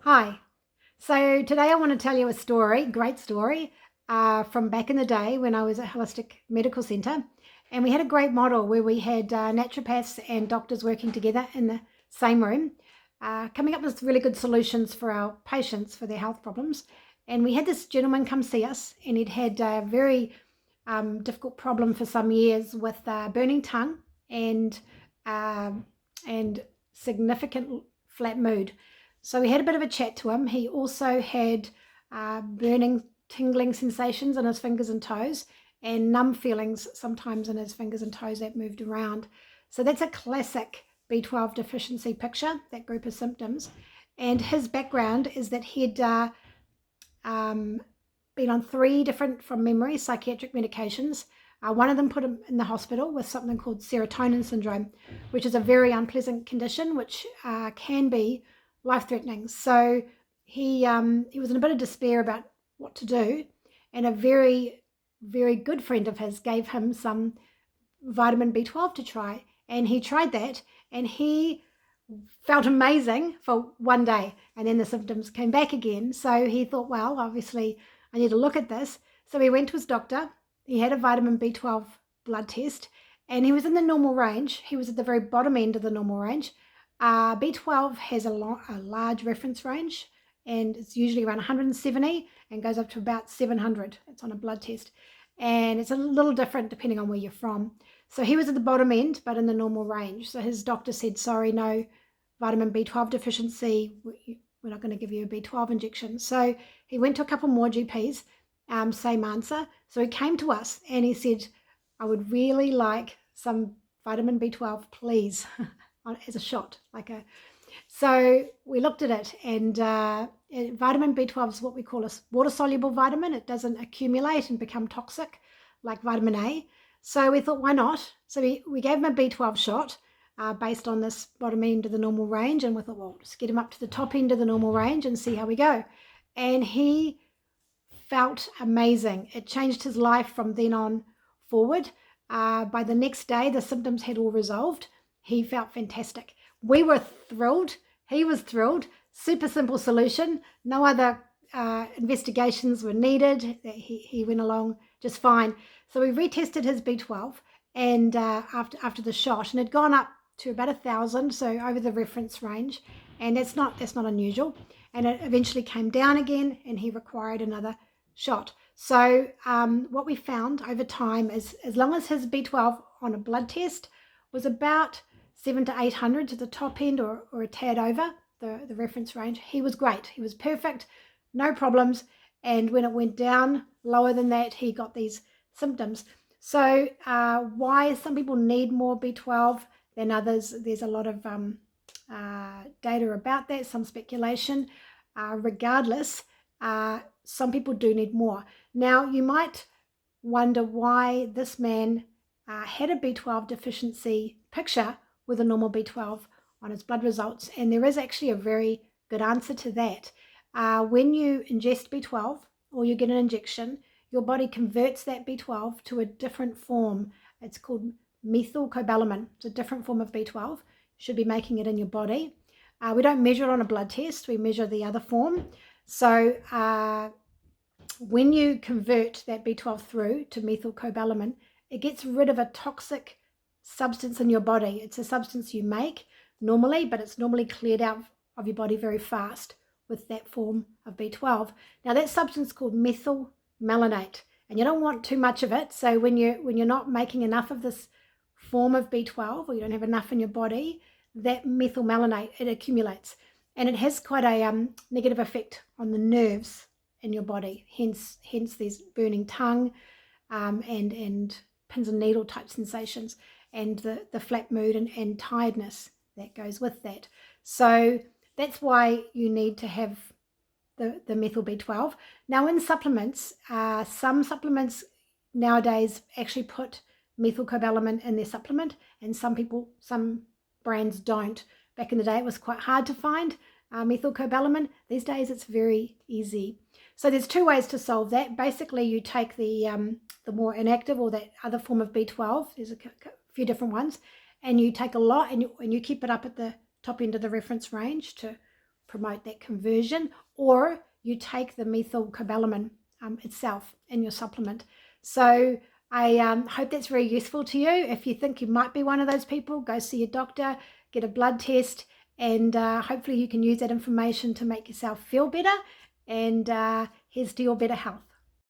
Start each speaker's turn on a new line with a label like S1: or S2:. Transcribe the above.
S1: Hi. So today I want to tell you a story, great story, from back in the day when I was at Holistic Medical Centre. And we had a great model where we had naturopaths and doctors working together in the same room, coming up with really good solutions for our patients for their health problems. And we had this gentleman come see us, and he'd had a very difficult problem for some years with burning tongue and um and significant flat mood. So we had a bit of a chat to him. He also had burning, tingling sensations in his fingers and toes, and numb feelings sometimes in his fingers and toes that moved around. So that's a classic B12 deficiency picture, that group of symptoms. And his background is that he'd um, been on 3 different, from memory, psychiatric medications. One of them put him in the hospital with something called serotonin syndrome, which is a very unpleasant condition which can be life-threatening. So he was in a bit of despair about what to do, and a very, very good friend of his gave him some vitamin B12 to try, and he tried that, and he felt amazing for one day, and then the symptoms came back again. So he thought, well, obviously I need to look at this. So he went to his doctor. He had a vitamin B12 blood test, and he was in the normal range. He was at the very bottom end of the normal range. B12 has a large reference range, and it's usually around 170 and goes up to about 700. It's on a blood test, and it's a little different depending on where you're from. So he was at the bottom end, but in the normal range. So his doctor said, sorry, no vitamin B12 deficiency. We're not going to give you a B12 injection. So he went to a couple more GPs, same answer. So he came to us and he said, I would really like some vitamin B12, please, as a shot. So we looked at it, and vitamin B12 is what we call a water-soluble vitamin. It doesn't accumulate and become toxic like vitamin A. So we thought, why not? So we gave him a B12 shot based on this bottom end of the normal range, and we thought, well, just get him up to the top end of the normal range and see how we go. And he felt amazing. It changed his life from then on forward. By the next day, the symptoms had all resolved. He felt fantastic. We were thrilled. He was thrilled. Super simple solution. No other investigations were needed. He went along just fine. So we retested his B12, and after the shot, and it had gone up to about 1,000, so over the reference range, and that's not unusual. And it eventually came down again, and he required another shot. So what we found over time is, as long as his B12 on a blood test was about 700 to 800 to the top end, or a tad over the reference range, he was great. He was perfect, no problems. And when it went down lower than that, he got these symptoms. So why some people need more B12 than others, there's a lot of data about that, some speculation. Regardless, some people do need more. Now, you might wonder why this man had a B12 deficiency picture with a normal B12 on his blood results, and there is actually a very good answer to that. When you ingest B12 or you get an injection, your body converts that B12 to a different form. It's called methylcobalamin. It's a different form of B12. You should be making it in your body. We don't measure it on a blood test. We measure the other form. So when you convert that B12 through to methylcobalamin, it gets rid of a toxic substance in your body. It's a substance you make normally, but it's normally cleared out of your body very fast with that form of B12. Now, that substance is called methylmalonate, and you don't want too much of it. So when you're not making enough of this form of B12, or you don't have enough in your body, that methylmalonate, it accumulates, and it has quite a negative effect on the nerves in your body. Hence there's burning tongue, and pins and needle type sensations, and the flat mood and tiredness that goes with that. So that's why you need to have the methyl B12. Now, in supplements, some supplements nowadays actually put methylcobalamin in their supplement, and some brands don't. Back in the day, it was quite hard to find methylcobalamin. These days, it's very easy. So there's 2 ways to solve that. Basically, you take the more inactive, or that other form of B12. There's a few different ones, and you take a lot, and you keep it up at the top end of the reference range to promote that conversion, or you take the methylcobalamin itself in your supplement. So I hope that's very useful to you. If you think you might be one of those people, go see your doctor, get a blood test, and hopefully you can use that information to make yourself feel better. And here's to your better health.